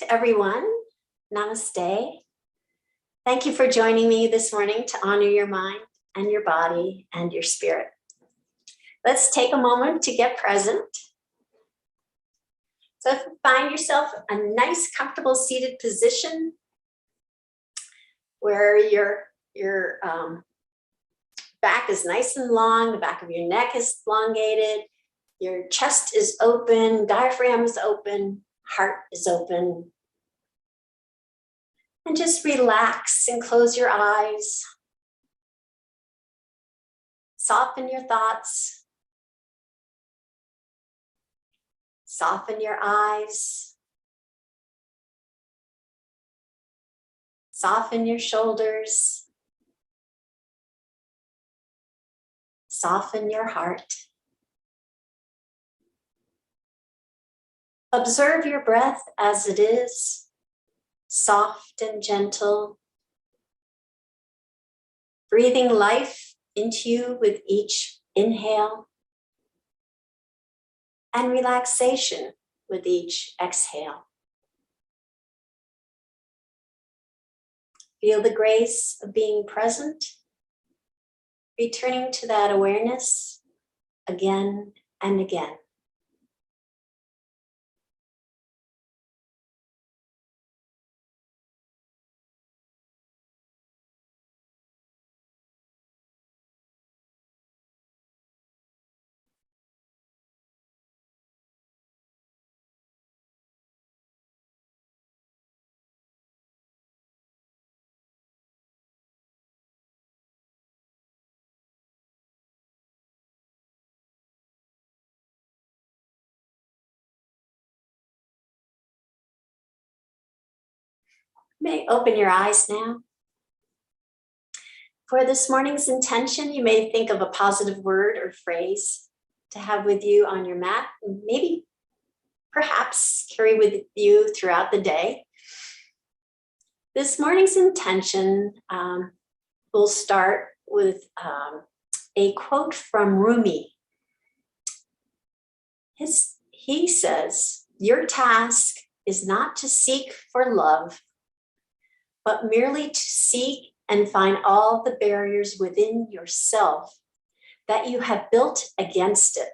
to everyone. Namaste. Thank you for joining me this morning to honor your mind and your body and your spirit. Let's take a moment to get present. So if you find yourself a nice, comfortable seated position where your back is nice and long, the back of your neck is elongated, your chest is open, diaphragm is open, heart is open. And just relax and close your eyes. Soften your thoughts. Soften your eyes. Soften your shoulders. Soften your heart. Observe your breath as it is, soft and gentle, breathing life into you with each inhale and relaxation with each exhale. Feel the grace of being present, returning to that awareness again and again. You may open your eyes now. For this morning's intention, you may think of a positive word or phrase to have with you on your mat, and maybe perhaps carry with you throughout the day. This morning's intention will start with a quote from Rumi. He says, "Your task is not to seek for love, but merely to seek and find all the barriers within yourself that you have built against it."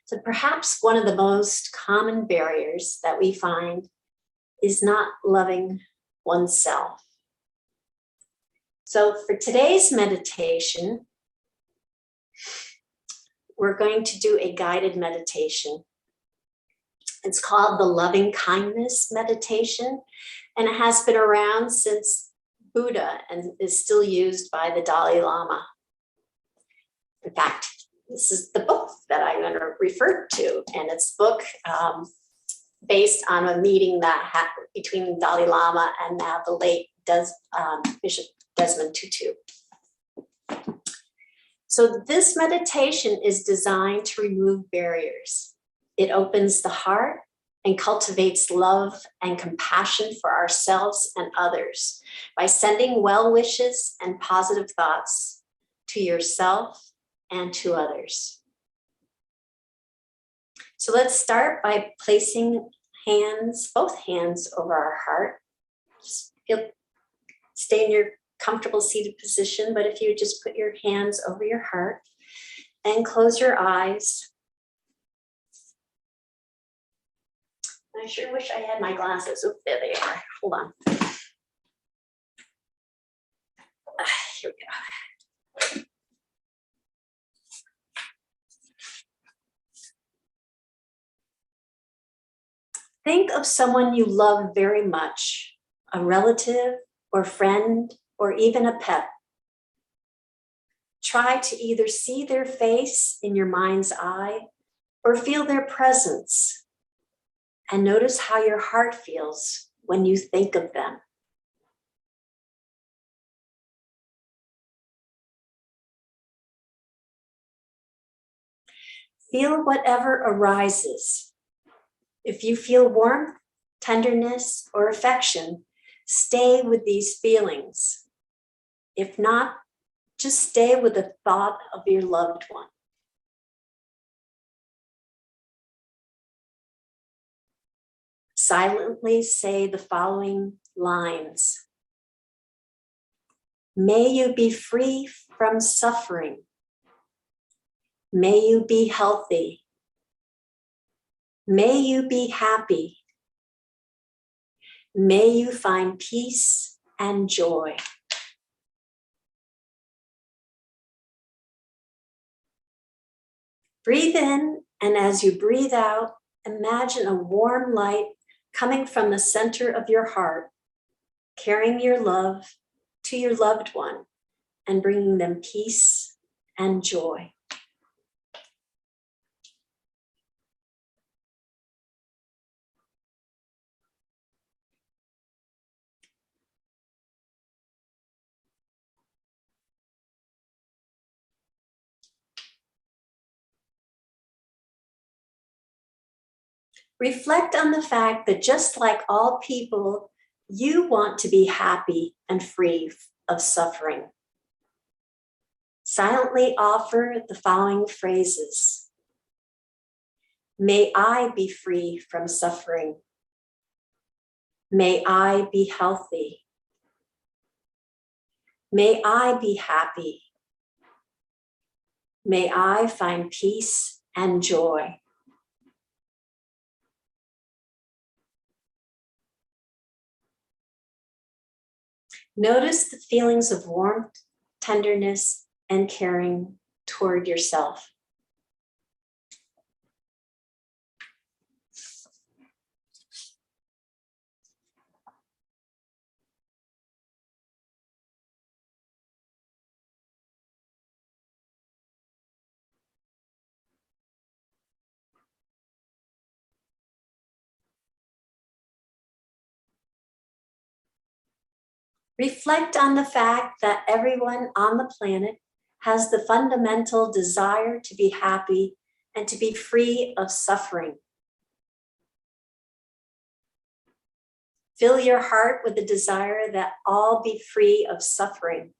So perhaps one of the most common barriers that we find is not loving oneself. So for today's meditation, we're going to do a guided meditation. It's called the Loving Kindness Meditation, and it has been around since Buddha and is still used by the Dalai Lama. In fact, this is the book that I'm going to refer to, and it's a book based on a meeting that happened between the Dalai Lama and now the late Bishop Desmond Tutu. So this meditation is designed to remove barriers. It opens the heart and cultivates love and compassion for ourselves and others by sending well wishes and positive thoughts to yourself and to others. So let's start by placing both hands over our heart. Just stay in your comfortable seated position, but if you just put your hands over your heart and close your eyes. I sure wish I had my glasses. Oh, there they are. Hold on. Here we go. Think of someone you love very much, a relative or friend or even a pet. Try to either see their face in your mind's eye or feel their presence, and notice how your heart feels when you think of them. Feel whatever arises. If you feel warmth, tenderness, or affection, stay with these feelings. If not, just stay with the thought of your loved one. silently say the following lines. May you be free from suffering. May you be healthy. May you be happy. May you find peace and joy. Breathe in, and as you breathe out, imagine a warm light coming from the center of your heart, carrying your love to your loved one and bringing them peace and joy. Reflect on the fact that just like all people, you want to be happy and free of suffering. Silently offer the following phrases. May I be free from suffering. May I be healthy. May I be happy. May I find peace and joy. Notice the feelings of warmth, tenderness, and caring toward yourself. Reflect on the fact that everyone on the planet has the fundamental desire to be happy and to be free of suffering. Fill your heart with the desire that all be free of suffering,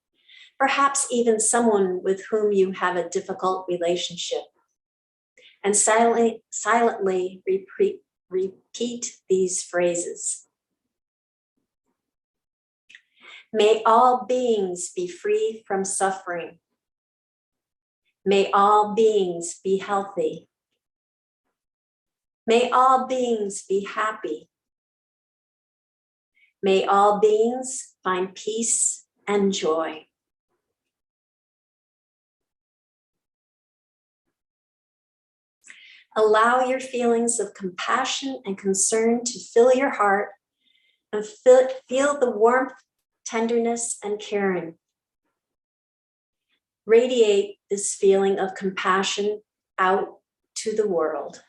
perhaps even someone with whom you have a difficult relationship. And silently repeat these phrases. May all beings be free from suffering. May all beings be healthy. May all beings be happy. May all beings find peace and joy. Allow your feelings of compassion and concern to fill your heart and feel the warmth, tenderness, and caring. Radiate this feeling of compassion out to the world.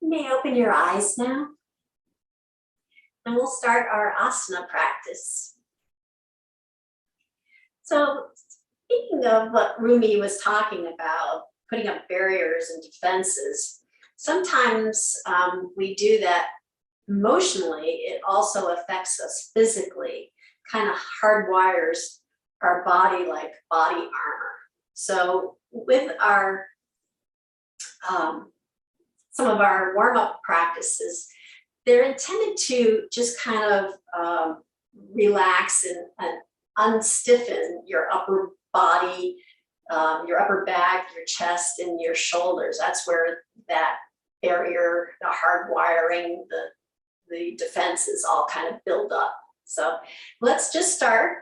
You may open your eyes now, and we'll start our asana practice. So, speaking of what Rumi was talking about, putting up barriers and defenses, sometimes we do that emotionally. It also affects us physically, kind of hardwires our body like body armor. So with our some of our warm-up practices, they're intended to just kind of relax and unstiffen your upper body, your upper back, your chest, and your shoulders. That's where that barrier, the hard wiring, the defenses all kind of build up. So let's just start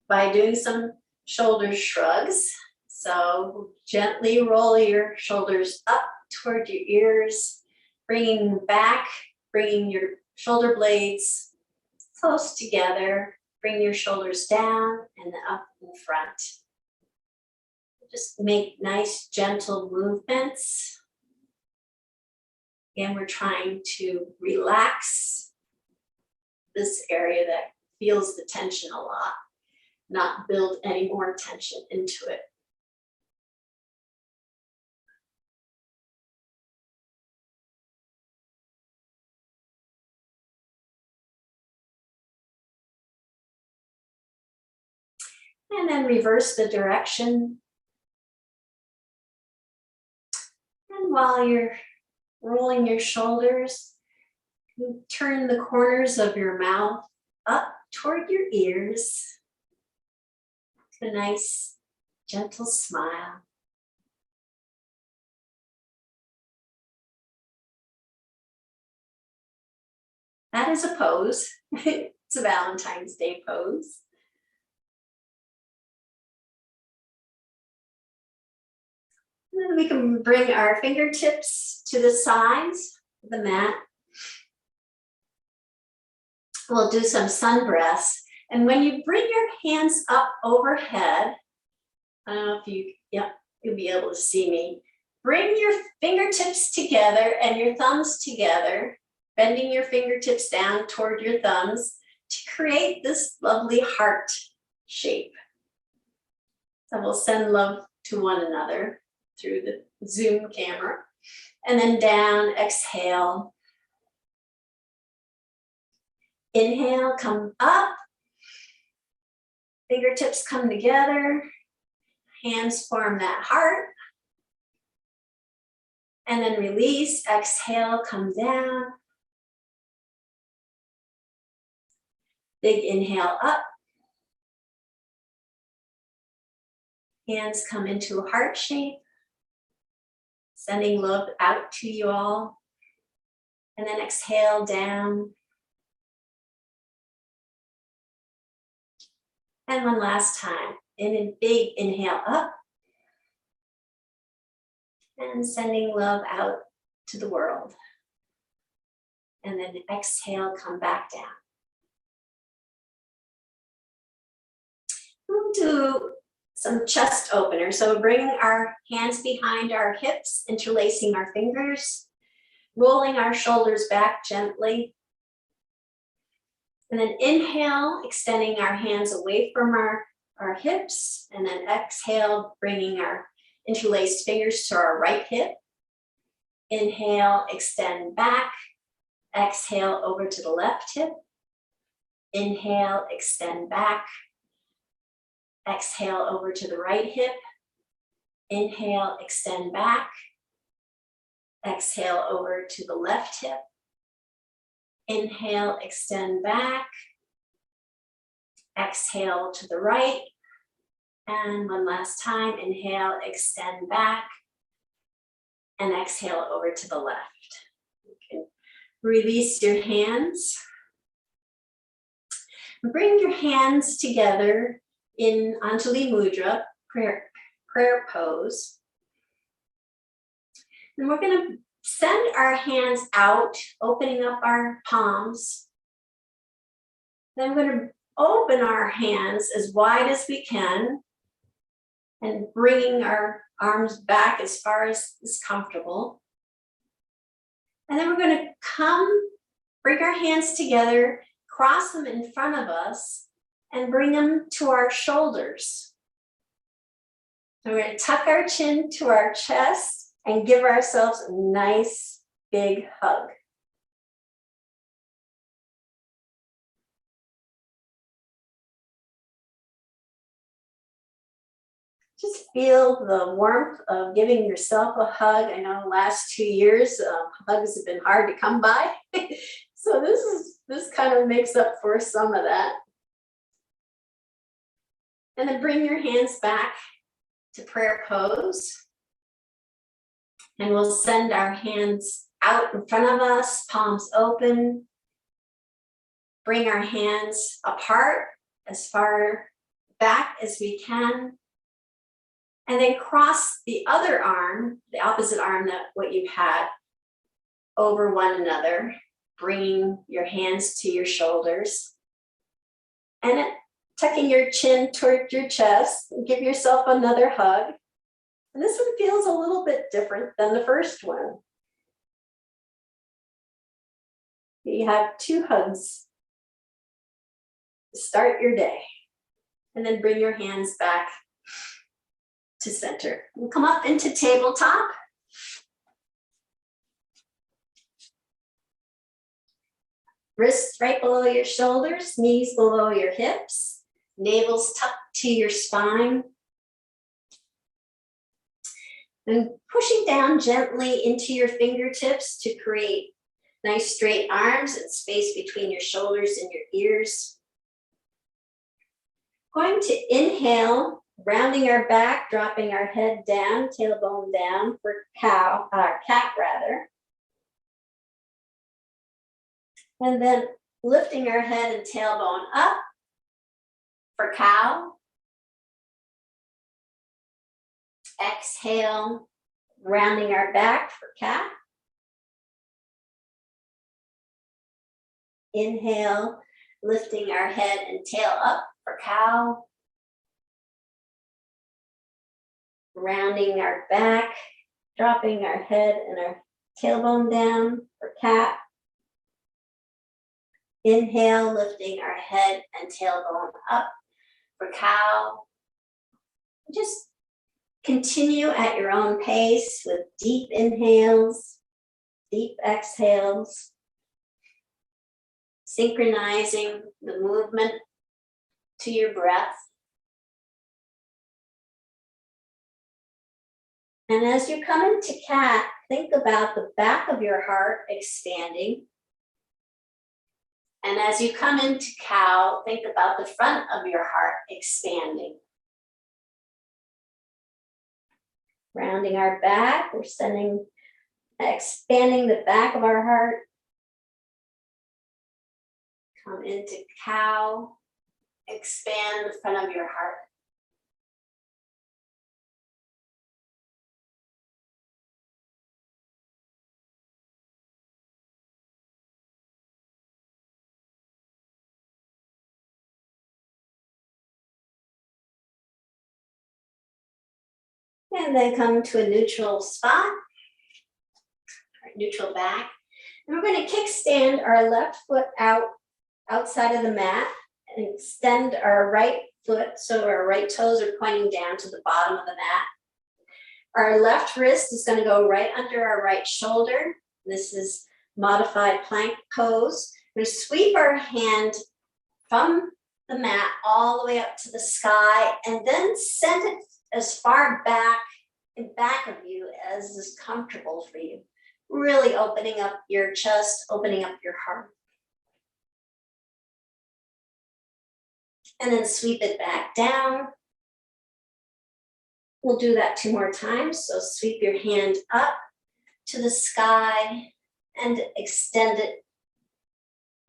by doing some shoulder shrugs. So gently roll your shoulders up toward your ears, bringing them back, bringing your shoulder blades close together, bring your shoulders down and up in front. Just make nice, gentle movements. Again, we're trying to relax this area that feels the tension a lot, not build any more tension into it. And then reverse the direction. And while you're rolling your shoulders, you turn the corners of your mouth up toward your ears. A nice, gentle smile. That is a pose. It's a Valentine's Day pose. And then we can bring our fingertips to the sides of the mat. We'll do some sun breaths. And when you bring your hands up overhead, I don't know if you'll be able to see me. Bring your fingertips together and your thumbs together, bending your fingertips down toward your thumbs to create this lovely heart shape. So we'll send love to one another through the Zoom camera. And then down, exhale. Inhale, come up. Fingertips come together. Hands form that heart. And then release, exhale, come down. Big inhale up. Hands come into a heart shape. Sending love out to you all. And then exhale down. And one last time. In a big inhale up. And sending love out to the world. And then exhale, come back down. We'll do some chest openers. So bringing our hands behind our hips, interlacing our fingers, rolling our shoulders back gently. And then inhale, extending our hands away from our hips. And then exhale, bringing our interlaced fingers to our right hip. Inhale, extend back. Exhale over to the left hip. Inhale, extend back. Exhale over to the right hip. Inhale, extend back. Exhale over to the left hip. Inhale, extend back. Exhale to the right. And one last time, inhale, extend back. And exhale over to the left. You can release your hands. Bring your hands together in Anjali Mudra, prayer pose. And we're going to send our hands out, opening up our palms. Then we're going to open our hands as wide as we can and bringing our arms back as far as is comfortable. And then we're going to bring our hands together, cross them in front of us, and bring them to our shoulders. And we're going to tuck our chin to our chest and give ourselves a nice big hug. Just feel the warmth of giving yourself a hug. I know the last 2 years, hugs have been hard to come by. So this kind of makes up for some of that. And then bring your hands back to prayer pose. And we'll send our hands out in front of us, palms open. Bring our hands apart as far back as we can. And then cross the other arm, the opposite arm that what you had, over one another, bringing your hands to your shoulders. And tucking your chin toward your chest, and give yourself another hug. And this one feels a little bit different than the first one. You have 2 hugs to start your day. And then bring your hands back to center. We'll come up into tabletop. Wrists right below your shoulders, knees below your hips, navel's tucked to your spine. And pushing down gently into your fingertips to create nice straight arms and space between your shoulders and your ears. Going to inhale, rounding our back, dropping our head down, tailbone down for cat rather. And then lifting our head and tailbone up for cow. Exhale, rounding our back for cat. Inhale, lifting our head and tail up for cow. Rounding our back, dropping our head and our tailbone down for cat. Inhale, lifting our head and tailbone up for cow. Just continue at your own pace with deep inhales, deep exhales, synchronizing the movement to your breath. And as you come into cat, think about the back of your heart expanding. And as you come into cow, think about the front of your heart expanding. Rounding our back, we're expanding the back of our heart. Come into cow, expand the front of your heart. And then come to a neutral spot, or neutral back. And we're going to kickstand our left foot outside of the mat and extend our right foot so our right toes are pointing down to the bottom of the mat. Our left wrist is going to go right under our right shoulder. This is modified plank pose. We're going to sweep our hand from the mat all the way up to the sky and then send it as far back in back of you as is comfortable for you. Really opening up your chest, opening up your heart. And then sweep it back down. We'll do that 2 more times. So sweep your hand up to the sky and extend it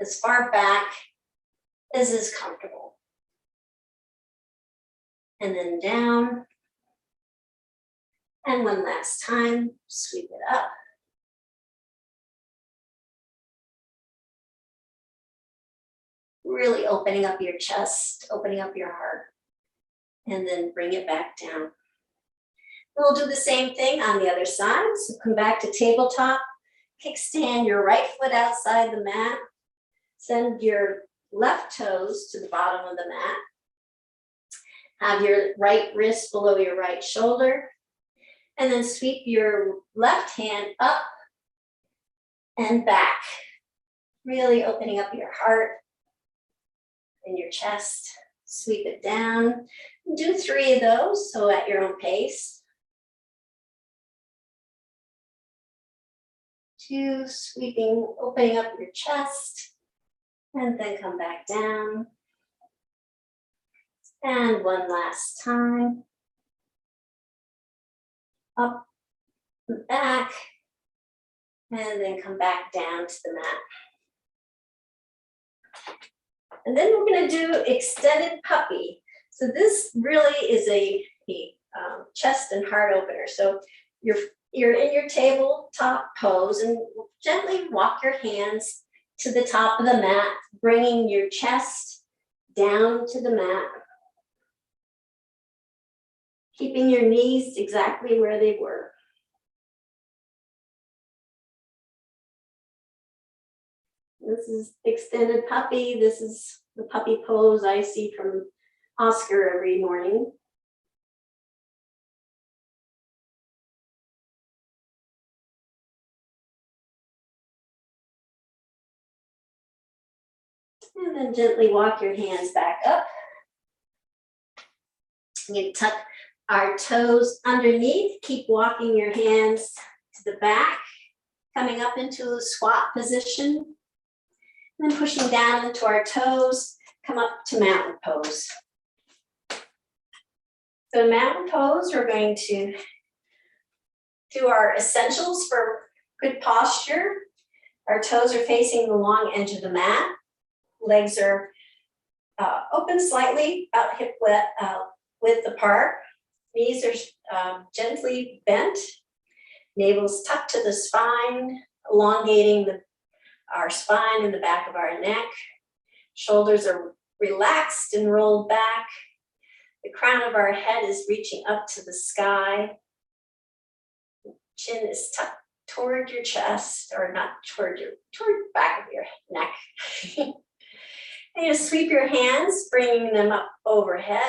as far back as is comfortable. And then down. And one last time, sweep it up. Really opening up your chest, opening up your heart, and then bring it back down. We'll do the same thing on the other side. So come back to tabletop, kickstand your right foot outside the mat, send your left toes to the bottom of the mat, have your right wrist below your right shoulder, and then sweep your left hand up and back, really opening up your heart and your chest. Sweep it down. Do 3 of those, so at your own pace. 2, sweeping, opening up your chest, and then come back down. And 1 last time. Up and back, and then come back down to the mat. And then we're going to do extended puppy. So this really is a chest and heart opener. So you're in your tabletop pose and gently walk your hands to the top of the mat, bringing your chest down to the mat, keeping your knees exactly where they were. This is extended puppy. This is the puppy pose I see from Oscar every morning. And then gently walk your hands back up. You can tuck our toes underneath. Keep walking your hands to the back, coming up into a squat position. And then pushing down into our toes, come up to mountain pose. So in mountain pose, we're going to do our essentials for good posture. Our toes are facing the long edge of the mat. Legs are open slightly, about hip width apart. Knees are gently bent. Navel's tucked to the spine, elongating our spine and the back of our neck. Shoulders are relaxed and rolled back. The crown of our head is reaching up to the sky. Chin is tucked toward your chest, or not toward the back of your neck. And you sweep your hands, bringing them up overhead.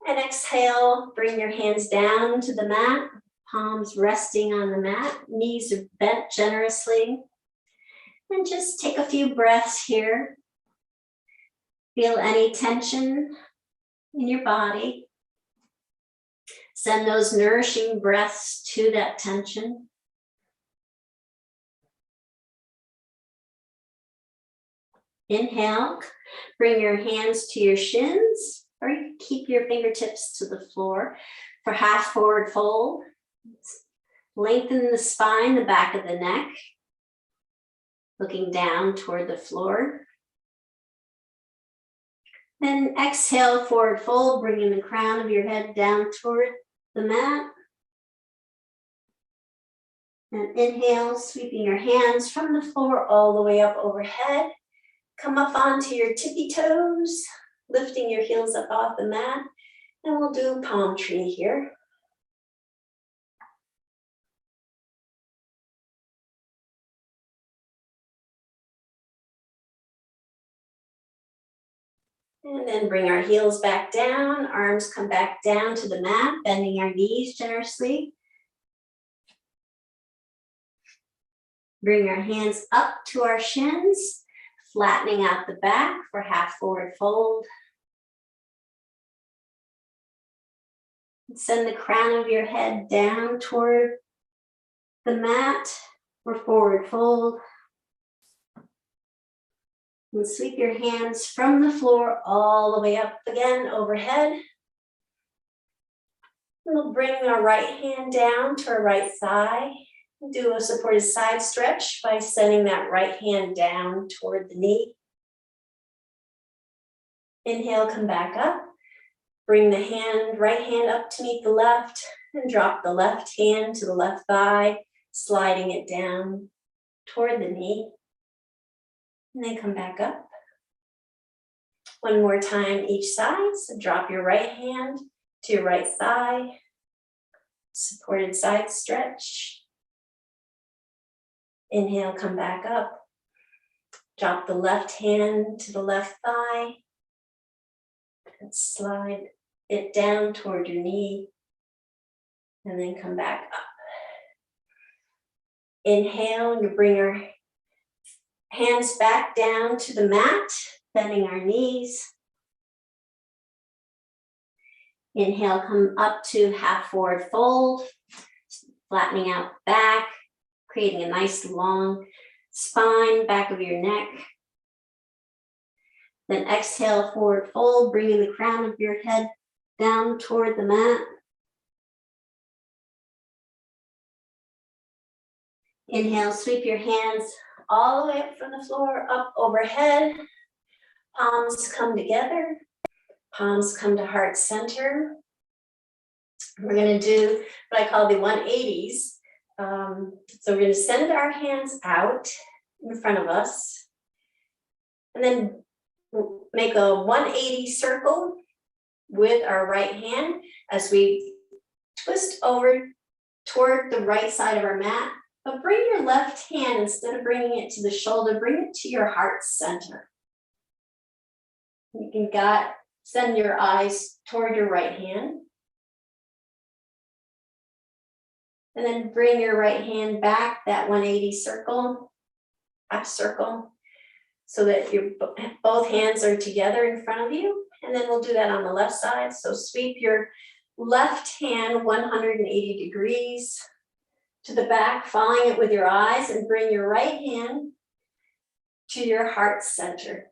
And exhale, bring your hands down to the mat, palms resting on the mat, knees are bent generously. And just take a few breaths here. Feel any tension in your body. Send those nourishing breaths to that tension. Inhale, bring your hands to your shins, or you can keep your fingertips to the floor for half forward fold. Lengthen the spine, the back of the neck, looking down toward the floor. Then exhale, forward fold, bringing the crown of your head down toward the mat. And inhale, sweeping your hands from the floor all the way up overhead. Come up onto your tippy toes, lifting your heels up off the mat. And we'll do palm tree here. And then bring our heels back down, arms come back down to the mat, bending our knees generously. Bring our hands up to our shins, flattening out the back for half forward fold. Send the crown of your head down toward the mat for forward fold. And sweep your hands from the floor all the way up again overhead. We'll bring our right hand down to our right thigh. Do a supported side stretch by sending that right hand down toward the knee. Inhale, come back up. Bring the right hand up to meet the left and drop the left hand to the left thigh, sliding it down toward the knee. And then come back up. One more time each side. So drop your right hand to your right thigh. Supported side stretch. Inhale, come back up. Drop the left hand to the left thigh. And slide it down toward your knee. And then come back up. Inhale, and you bring your hands back down to the mat, bending our knees. Inhale, come up to half forward fold, flattening out back, creating a nice long spine, back of your neck. Then exhale, forward fold, bringing the crown of your head down toward the mat. Inhale, sweep your hands all the way up from the floor, up overhead. Palms come together. Palms come to heart center. We're going to do what I call the 180s. So we're going to send our hands out in front of us and then make a 180 circle with our right hand as we twist over toward the right side of our mat. But bring your left hand, instead of bringing it to the shoulder, bring it to your heart center. You can send your eyes toward your right hand. And then bring your right hand back, that 180 circle, half circle, so that your both hands are together in front of you. And then we'll do that on the left side. So sweep your left hand 180 degrees to the back, following it with your eyes, and bring your right hand to your heart center.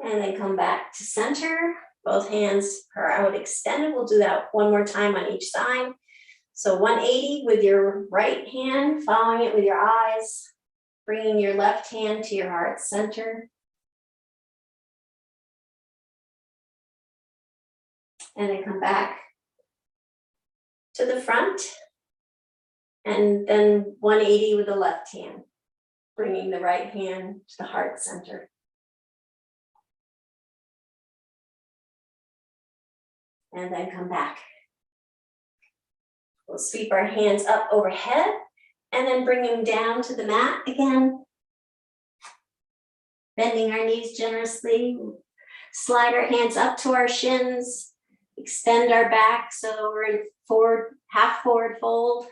And then come back to center. Both hands are out extended. We'll do that one more time on each side. So 180 with your right hand, following it with your eyes, bringing your left hand to your heart center. And then come back to the front. And then 180 with the left hand, bringing the right hand to the heart center. And then come back. We'll sweep our hands up overhead and then bring them down to the mat again. Bending our knees generously. Slide our hands up to our shins. Extend our back so we're in half forward fold.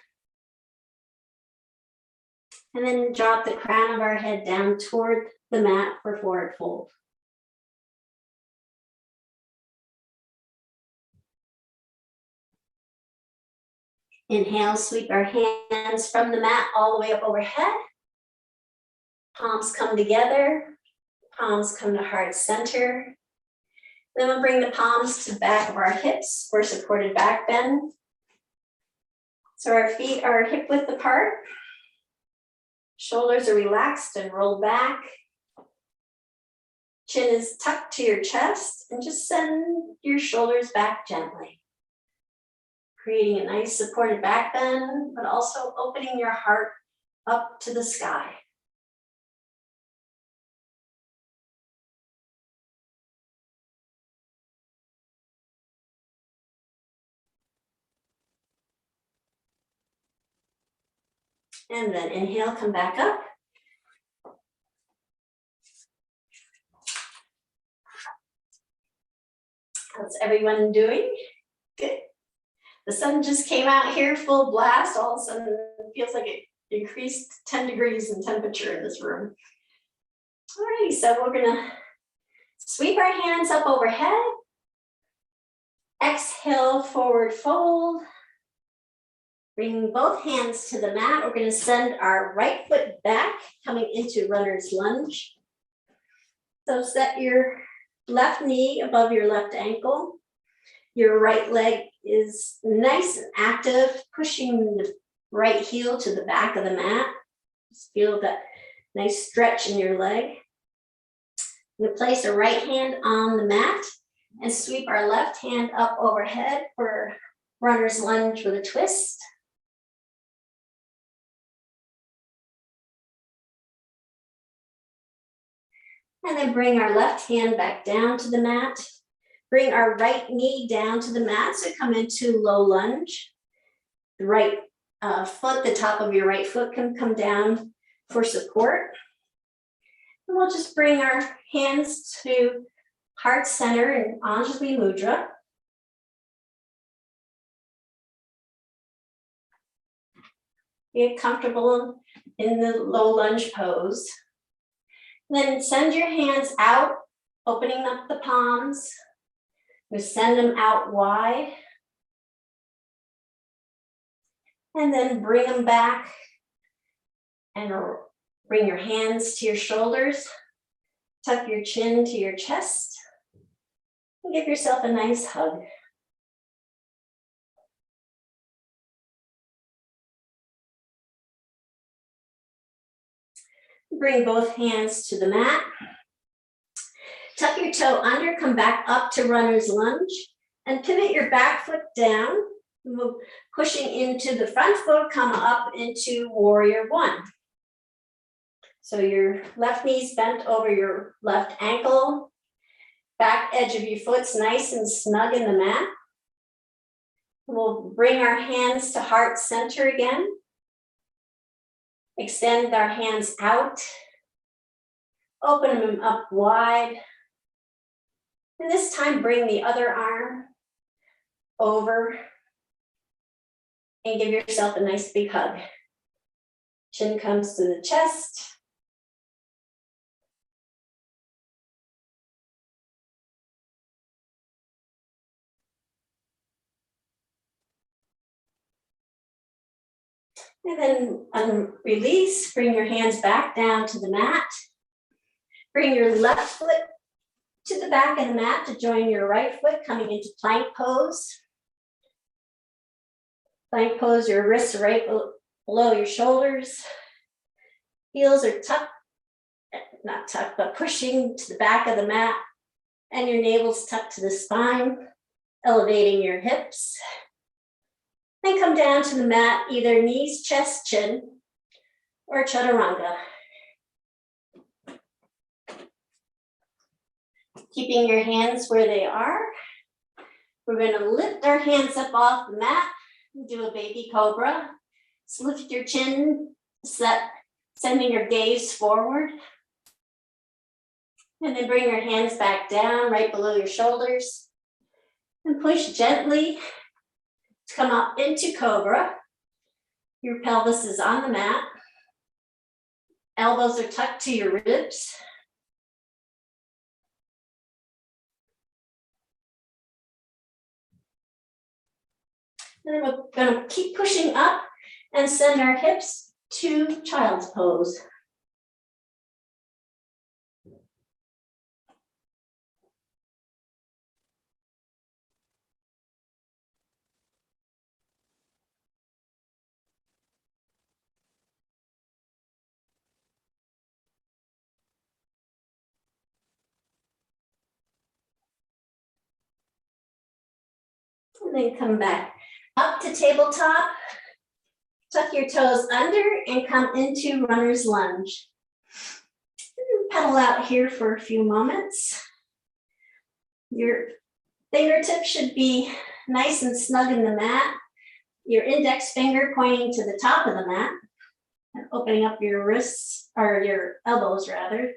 And then drop the crown of our head down toward the mat for forward fold. Inhale, sweep our hands from the mat all the way up overhead. Palms come together. Palms come to heart center. Then we'll bring the palms to the back of our hips for supported back bend. So our feet are hip width apart. Shoulders are relaxed and rolled back. Chin is tucked to your chest, and just send your shoulders back gently. Creating a nice supported back bend, but also opening your heart up to the sky. And then inhale, come back up. How's everyone doing? Good. The sun just came out here full blast. All of a sudden, it feels like it increased 10 degrees in temperature in this room. Alrighty, so we're gonna sweep our hands up overhead. Exhale, forward fold. Bring both hands to the mat. We're gonna send our right foot back, coming into runner's lunge. So set your left knee above your left ankle. Your right leg is nice and active, pushing the right heel to the back of the mat. Just feel that nice stretch in your leg. We'll place a right hand on the mat and sweep our left hand up overhead for runner's lunge with a twist. And then bring our left hand back down to the mat. Bring our right knee down to the mat, so come into low lunge. The right foot, the top of your right foot can come down for support. And we'll just bring our hands to heart center in Anjali Mudra. Get comfortable in the low lunge pose. Then send your hands out, opening up the palms. You send them out wide. And then bring them back and bring your hands to your shoulders. Tuck your chin to your chest. And give yourself a nice hug. Bring both hands to the mat. Tuck your toe under, come back up to runner's lunge, and pivot your back foot down. Move, pushing into the front foot, come up into warrior one. So your left knee's bent over your left ankle. Back edge of your foot's nice and snug in the mat. We'll bring our hands to heart center again. Extend our hands out. Open them up wide. And this time bring the other arm over and give yourself a nice big hug. Chin comes to the chest. And then release, bring your hands back down to the mat. Bring your left foot to the back of the mat to join your right foot, coming into plank pose. Plank pose, your wrists are right below your shoulders. Heels are tucked, not tucked, but pushing to the back of the mat. And your navel's tucked to the spine, elevating your hips. Then come down to the mat, either knees, chest, chin, or chaturanga. Keeping your hands where they are. We're going to lift our hands up off the mat and do a baby cobra. So lift your chin, sending your gaze forward. And then bring your hands back down right below your shoulders. And push gently to come up into cobra. Your pelvis is on the mat. Elbows are tucked to your ribs. And then we're going to keep pushing up and send our hips to child's pose. And then come back up to tabletop. Tuck your toes under and come into runner's lunge. Pedal out here for a few moments. Your fingertips should be nice and snug in the mat. Your index finger pointing to the top of the mat and opening up your wrists, or your elbows rather.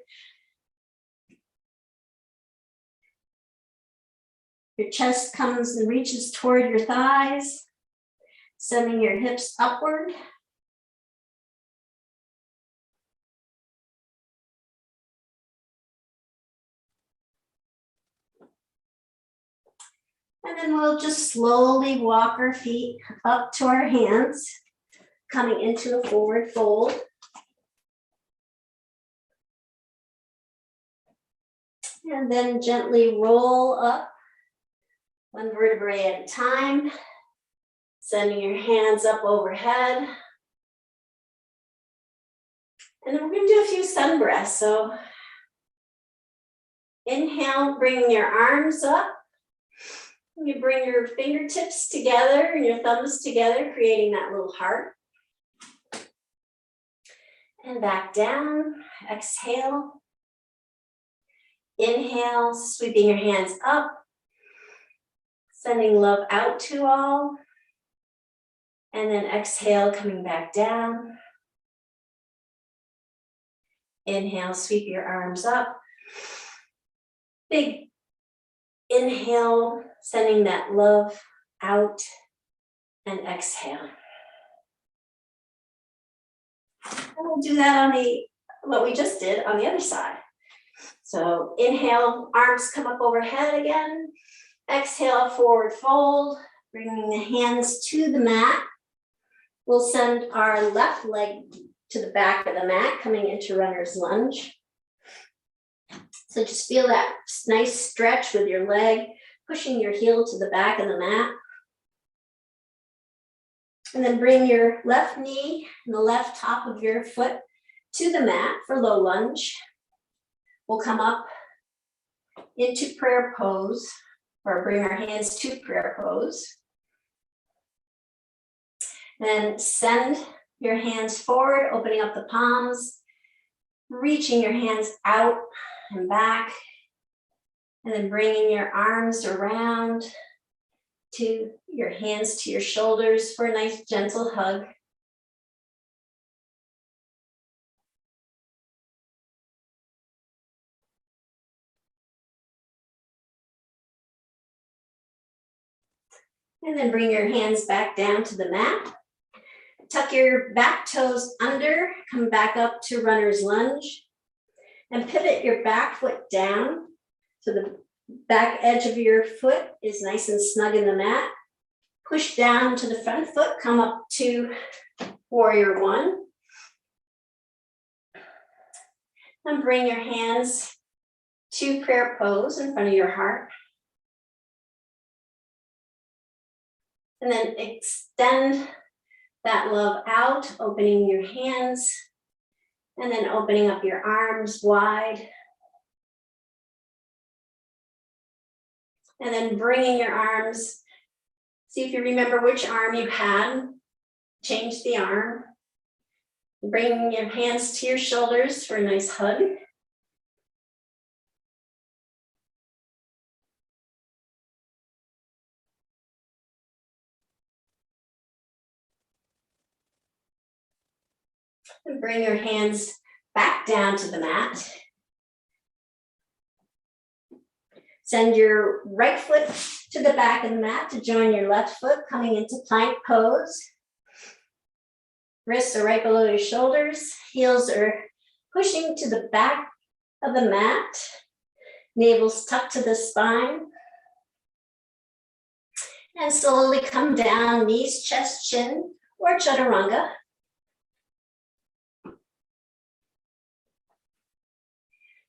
Your chest comes and reaches toward your thighs, sending your hips upward. And then we'll just slowly walk our feet up to our hands, coming into a forward fold. And then gently roll up one vertebrae at a time, sending your hands up overhead. And then we're going to do a few sun breaths. So inhale, bring your arms up. You bring your fingertips together and your thumbs together, creating that little heart. And back down, exhale. Inhale, sweeping your hands up. Sending love out to all. And then exhale, coming back down. Inhale, sweep your arms up. Big inhale, sending that love out. And exhale. And we'll do that on a what we just did on the other side. So inhale, arms come up overhead again. Exhale, forward fold, bringing the hands to the mat. We'll send our left leg to the back of the mat, coming into runner's lunge. So just feel that nice stretch with your leg, pushing your heel to the back of the mat. And then bring your left knee and the left top of your foot to the mat for low lunge. We'll come up into prayer pose, or bring our hands to prayer pose. Then send your hands forward, opening up the palms, reaching your hands out and back, and then bringing your arms around to your hands to your shoulders for a nice gentle hug. And then bring your hands back down to the mat. Tuck your back toes under, come back up to runner's lunge, and pivot your back foot down so the back edge of your foot is nice and snug in the mat. Push down to the front foot, come up to warrior one. And bring your hands to prayer pose in front of your heart. And then extend that love out, opening your hands, and then opening up your arms wide. And then bringing your arms, see if you remember which arm you had, change the arm. Bringing your hands to your shoulders for a nice hug. And bring your hands back down to the mat. Send your right foot to the back of the mat to join your left foot, coming into plank pose. Wrists are right below your shoulders. Heels are pushing to the back of the mat. Navel's tucked to the spine. And slowly come down, knees, chest, chin, or chaturanga.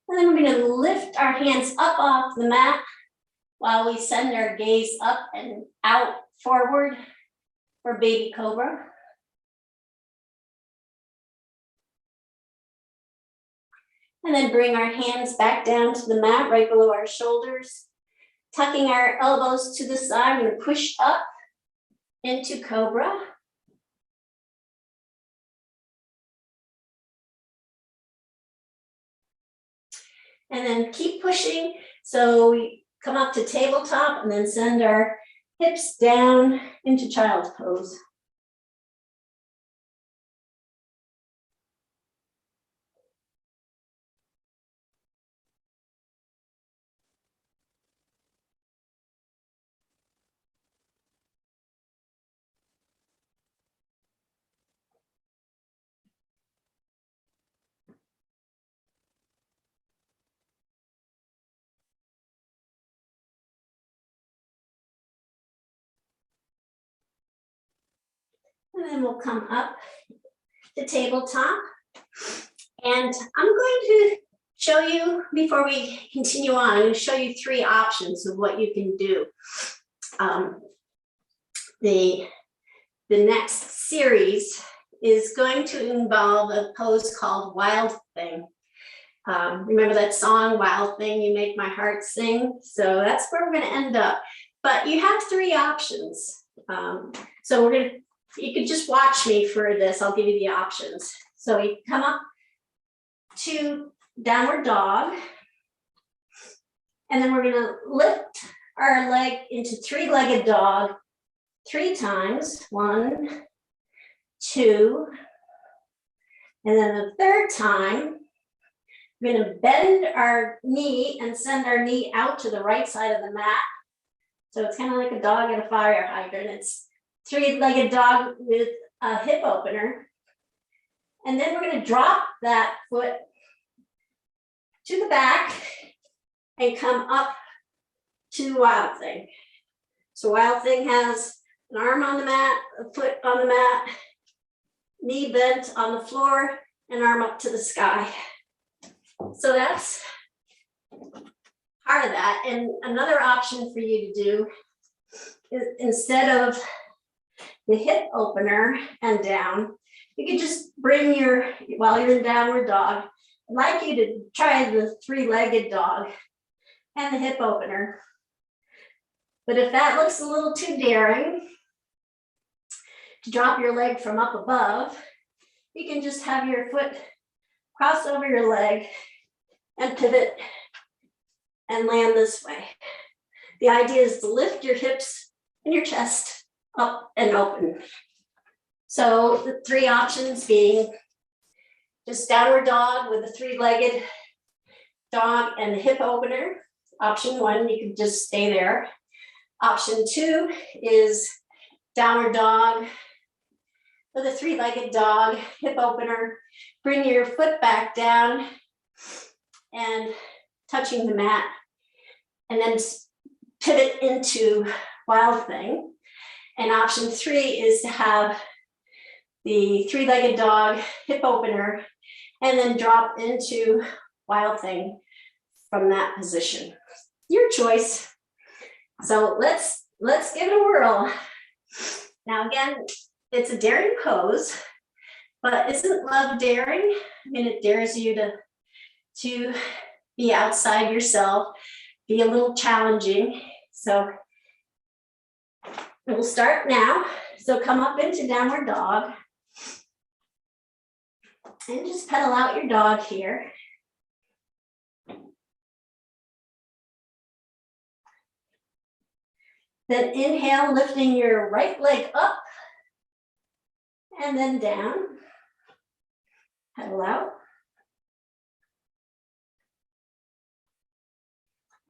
And then we're going to lift our hands up off the mat while we send our gaze up and out forward for baby cobra. And then bring our hands back down to the mat right below our shoulders, tucking our elbows to the side. We're going to push up into cobra. And then keep pushing. So we come up to tabletop and then send our hips down into child's pose. And then we'll come up to tabletop. And I'm going to show you, before we continue on, I'm going to show you 3 options of what you can do. The next series is going to involve a pose called Wild Thing. Remember that song, Wild Thing, You Make My Heart Sing? So that's where we're going to end up. But you have 3 options. So you could just watch me for this. I'll give you the options. So you come up to downward dog. And then we're going to lift our leg into 3-legged dog 3 times. 1, 2. And then the 3rd time, we're going to bend our knee and send our knee out to the right side of the mat. So it's kind of like a dog at a fire hydrant. It's 3-legged dog with a hip opener. And then we're gonna drop that foot to the back and come up to Wild Thing. So Wild Thing has an arm on the mat, a foot on the mat, knee bent on the floor, and arm up to the sky. So that's part of that. And another option for you to do is, instead of the hip opener and down, you could just bring your, while you're in downward dog, I'd like you to try the three-legged dog and the hip opener. But if that looks a little too daring to drop your leg from up above, you can just have your foot cross over your leg and pivot and land this way. The idea is to lift your hips and your chest up and open. So the three options being just downward dog with a three-legged dog and the hip opener. Option one, you can just stay there. Option two is downward dog with a three-legged dog, hip opener. Bring your foot back down and touching the mat, and then pivot into Wild Thing. And option three is to have the three-legged dog, hip opener, and then drop into Wild Thing from that position. Your choice. So let's give it a whirl. Now again, it's a daring pose, but isn't love daring? I mean, it dares you to be outside yourself, be a little challenging. So we'll start now. So come up into downward dog and just pedal out your dog here. Then inhale, lifting your right leg up and then down. Pedal out.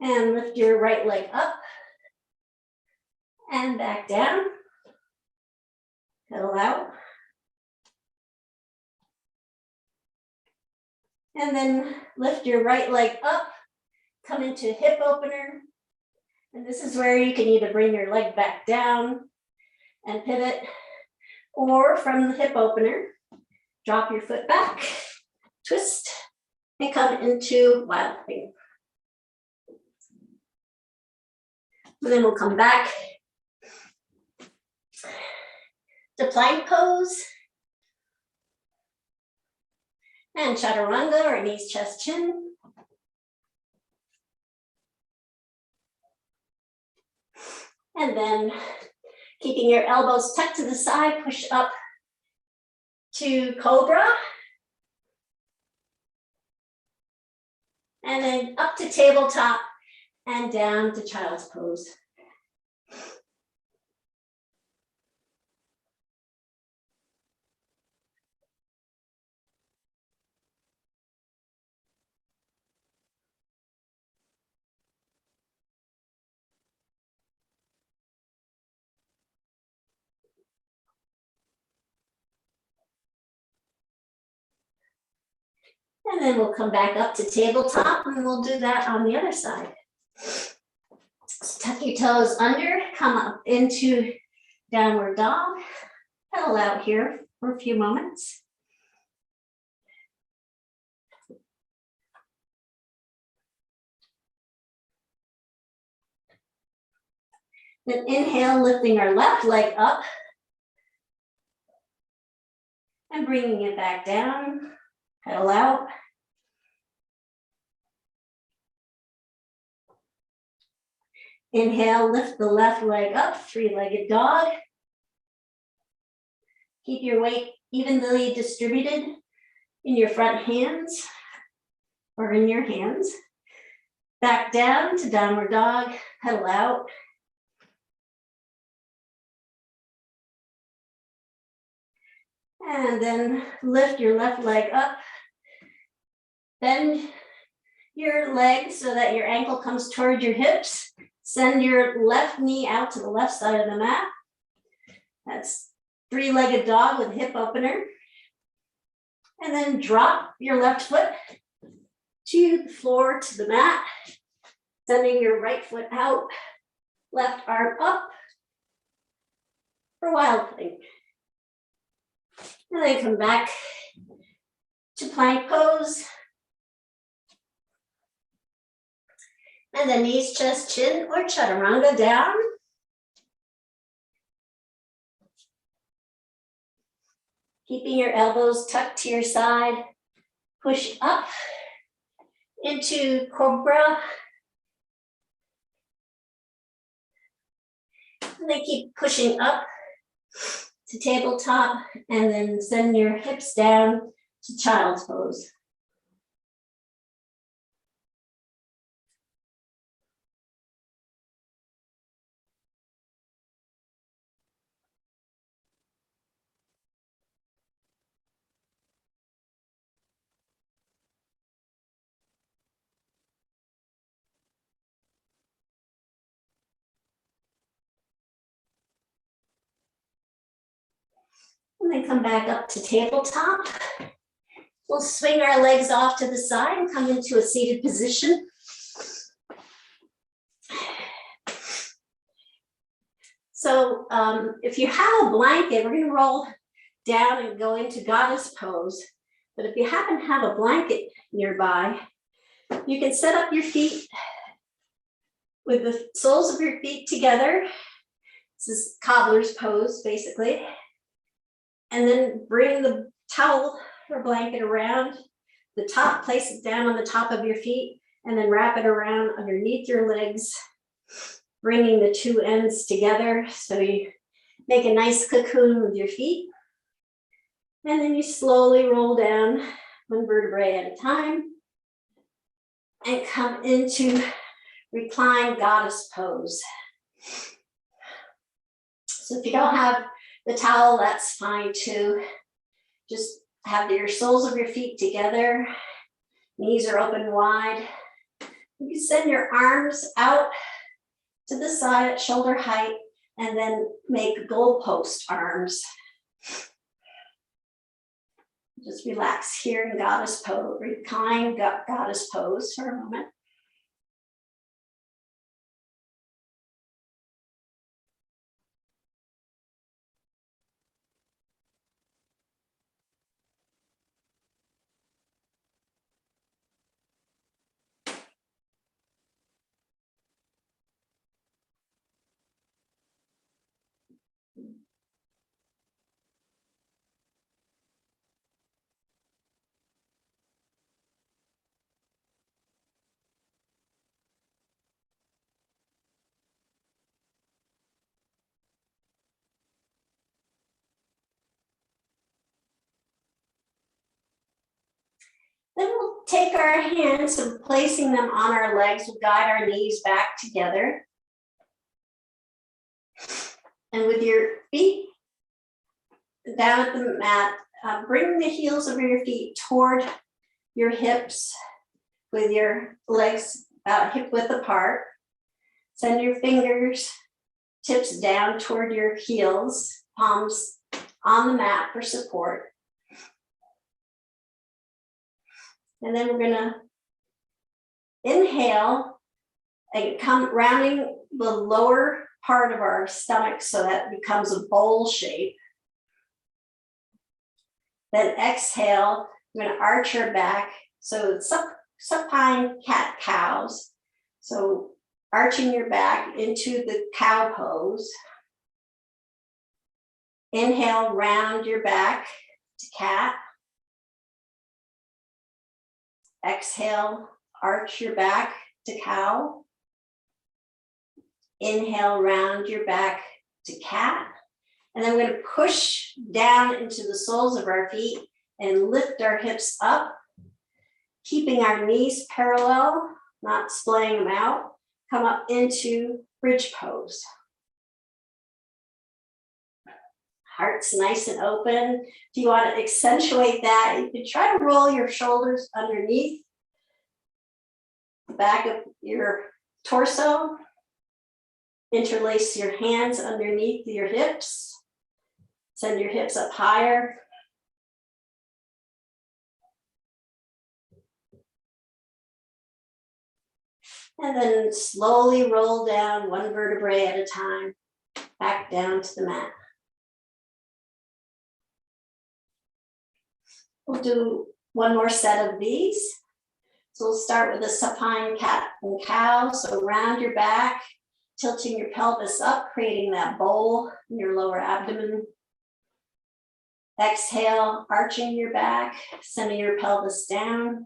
And lift your right leg up and back down. Pedal out. And then lift your right leg up, come into hip opener. And this is where you can either bring your leg back down and pivot, or from the hip opener, drop your foot back, twist, and come into Wild Thing. And then we'll come back to plank pose and chaturanga, or knees, chest, chin. And then keeping your elbows tucked to the side, push up to Cobra. And then up to tabletop and down to child's pose. And then we'll come back up to tabletop and we'll do that on the other side. So tuck your toes under, come up into downward dog, pedal out here for a few moments. Then inhale, lifting our left leg up and bringing it back down, pedal out. Inhale, lift the left leg up, three-legged dog. Keep your weight evenly distributed in your front hands or in your hands. Back down to downward dog, pedal out. And then lift your left leg up. Bend your leg so that your ankle comes toward your hips. Send your left knee out to the left side of the mat. That's three-legged dog with hip opener. And then drop your left foot to the floor, to the mat, sending your right foot out, left arm up for wild thing. And then come back to plank pose. And then knees, chest, chin, or chaturanga down. Keeping your elbows tucked to your side. Push up into Cobra. And then keep pushing up to tabletop, and then send your hips down to child's pose. And then come back up to tabletop. We'll swing our legs off to the side and come into a seated position. So if you have a blanket, we're going to roll down and go into goddess pose. But if you happen to have a blanket nearby, you can set up your feet with the soles of your feet together. This is cobbler's pose, basically. And then bring the towel or blanket around the top, place it down on the top of your feet, and then wrap it around underneath your legs, bringing the two ends together so you make a nice cocoon with your feet. And then you slowly roll down one vertebrae at a time and come into reclined goddess pose. So if you don't have the towel, that's fine too. Just have your soles of your feet together, knees are open wide. You can send your arms out to the side at shoulder height and then make goalpost arms. Just relax here in goddess pose, recline goddess pose for a moment. Then we'll take our hands and placing them on our legs, we'll guide our knees back together. And with your feet down at the mat, bring the heels of your feet toward your hips with your legs about hip width apart. Send your fingertips down toward your heels, palms on the mat for support. And then we're gonna inhale and come rounding the lower part of our stomach so that it becomes a bowl shape. Then exhale, we're gonna arch our back. So it's supine cat cows. So arching your back into the cow pose. Inhale, round your back to cat. Exhale, arch your back to cow. Inhale, round your back to cat. And then we're going to push down into the soles of our feet and lift our hips up, keeping our knees parallel, not splaying them out. Come up into bridge pose. Heart's nice and open. If you want to accentuate that, you can try to roll your shoulders underneath the back of your torso. Interlace your hands underneath your hips. Send your hips up higher. And then slowly roll down one vertebrae at a time, back down to the mat. We'll do one more set of these. So we'll start with a supine cat and cow. So round your back, tilting your pelvis up, creating that bowl in your lower abdomen. Exhale, arching your back, sending your pelvis down.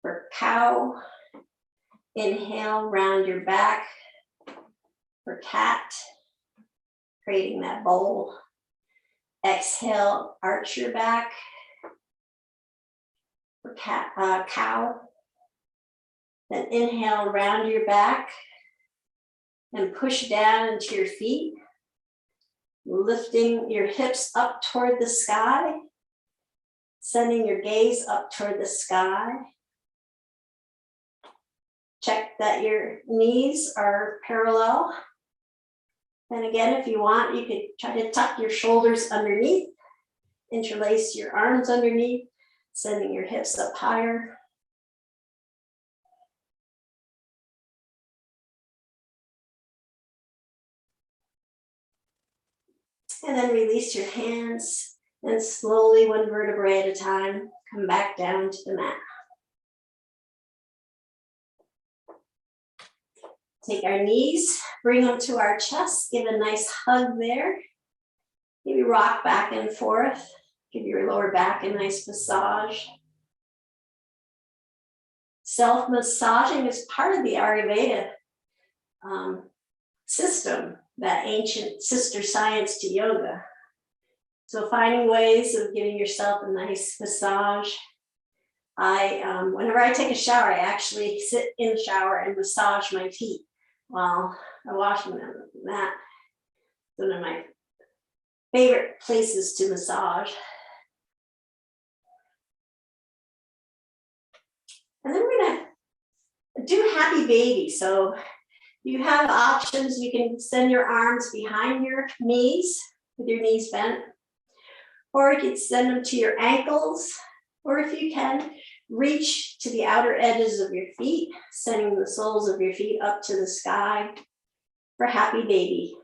For cow, inhale, round your back. For cat, creating that bowl. Exhale, arch your back. For cow. Then inhale, round your back and push down into your feet, lifting your hips up toward the sky, sending your gaze up toward the sky. Check that your knees are parallel. And again, if you want, you could try to tuck your shoulders underneath, interlace your arms underneath, sending your hips up higher. And then release your hands and slowly, one vertebrae at a time, come back down to the mat. Take our knees, bring them to our chest, give a nice hug there. Maybe rock back and forth, give your lower back a nice massage. Self-massaging is part of the Ayurveda system, that ancient sister science to yoga. So finding ways of giving yourself a nice massage. Whenever I take a shower, I actually sit in the shower and massage my feet while I'm washing them. That's one of my favorite places to massage. And then we're gonna do happy baby. So you have options. You can send your arms behind your knees with your knees bent, or you can send them to your ankles, or if you can, reach to the outer edges of your feet, sending the soles of your feet up to the sky for happy baby.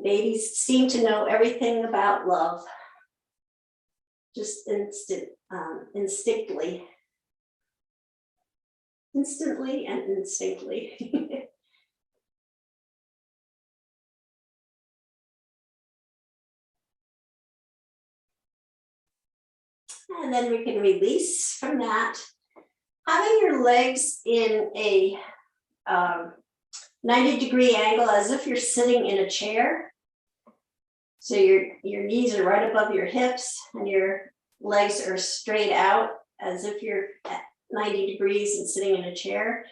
Babies seem to know everything about love, just instantly and instinctly. And then we can release from that. Having your legs in a 90-degree angle as if you're sitting in a chair. So your knees are right above your hips and your legs are straight out as if you're at 90 degrees and sitting in a chair.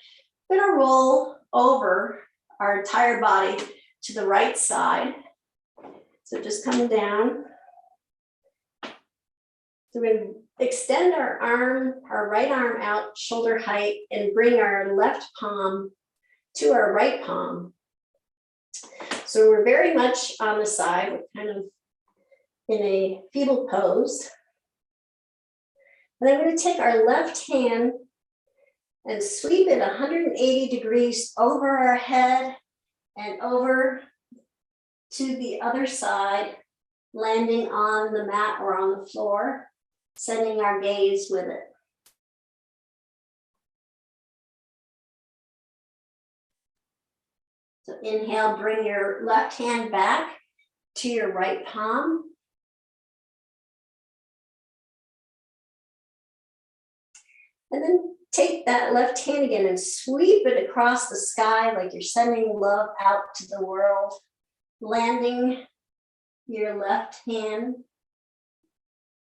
We're gonna roll over our entire body to the right side. So just come down. So we're gonna extend our right arm out shoulder height and bring our left palm to our right palm. So we're very much on the side, we're kind of in a fetal pose. And then we're gonna take our left hand and sweep it 180 degrees over our head and over to the other side, landing on the mat or on the floor, sending our gaze with it. So inhale, bring your left hand back to your right palm. And then take that left hand again and sweep it across the sky like you're sending love out to the world, landing your left hand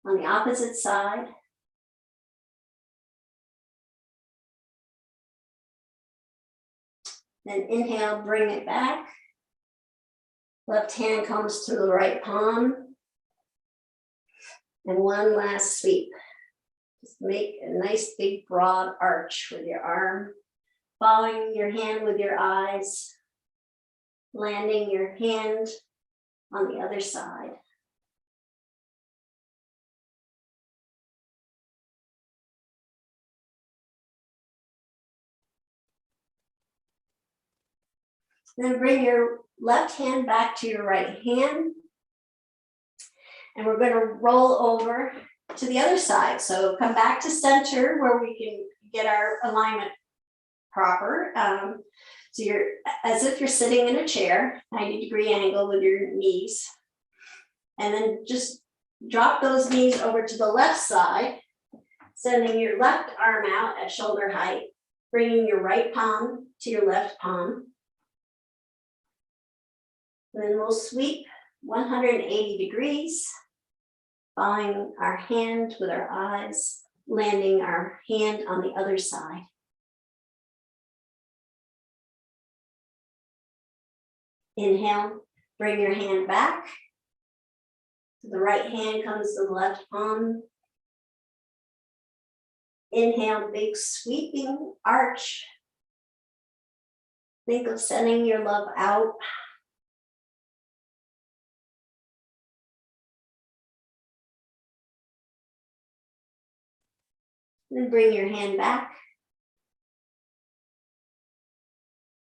on the opposite side. Then inhale, bring it back. Left hand comes to the right palm. And one last sweep. Just make a nice big broad arch with your arm, following your hand with your eyes, landing your hand on the other side. Then bring your left hand back to your right hand. And we're going to roll over to the other side. So come back to center where we can get our alignment proper. So you're as if you're sitting in a chair, 90-degree angle with your knees. And then just drop those knees over to the left side, sending your left arm out at shoulder height, bringing your right palm to your left palm. And then we'll sweep 180 degrees, following our hand with our eyes, landing our hand on the other side. Inhale, bring your hand back. The right hand comes to the left palm. Inhale, big sweeping arch. Think of sending your love out. Then bring your hand back.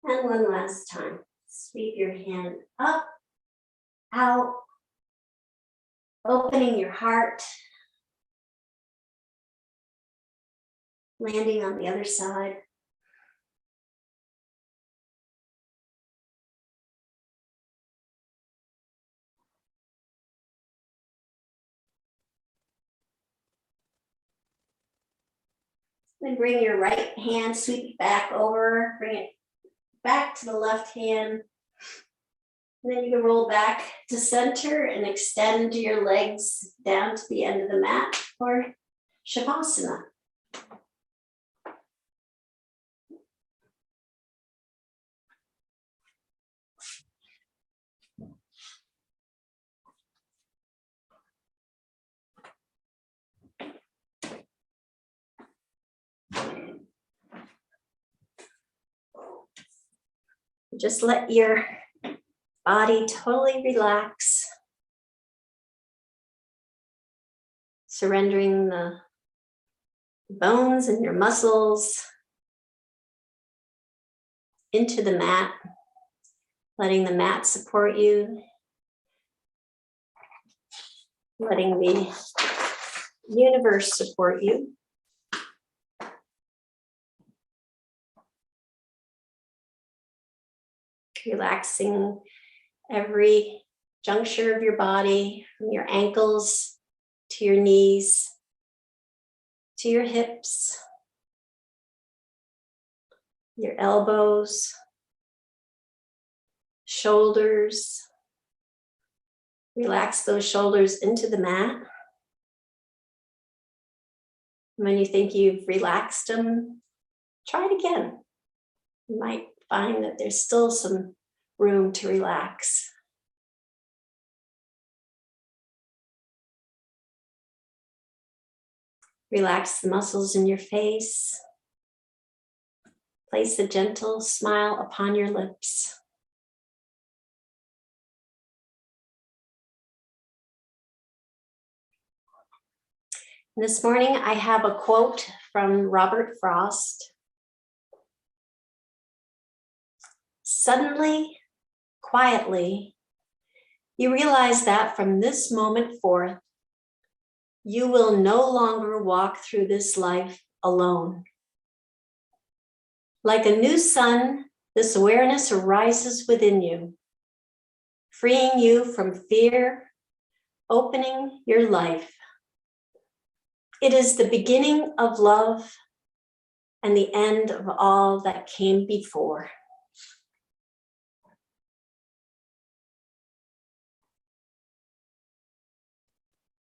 And one last time. Sweep your hand up, out, opening your heart, landing on the other side. Then bring your right hand, sweep it back over, bring it back to the left hand. And then you can roll back to center and extend your legs down to the end of the mat for Shavasana. Just let your body totally relax, surrendering the bones and your muscles into the mat, letting the mat support you, letting the universe support you. Relaxing every juncture of your body, from your ankles to your knees, to your hips, your elbows, shoulders. Relax those shoulders into the mat. When you think you've relaxed them, try it again. You might find that there's still some room to relax. Relax the muscles in your face. Place a gentle smile upon your lips. This morning I have a quote from Robert Frost. Suddenly, quietly, you realize that from this moment forth, you will no longer walk through this life alone. Like a new sun, this awareness arises within you, freeing you from fear, opening your life. It is the beginning of love and the end of all that came before.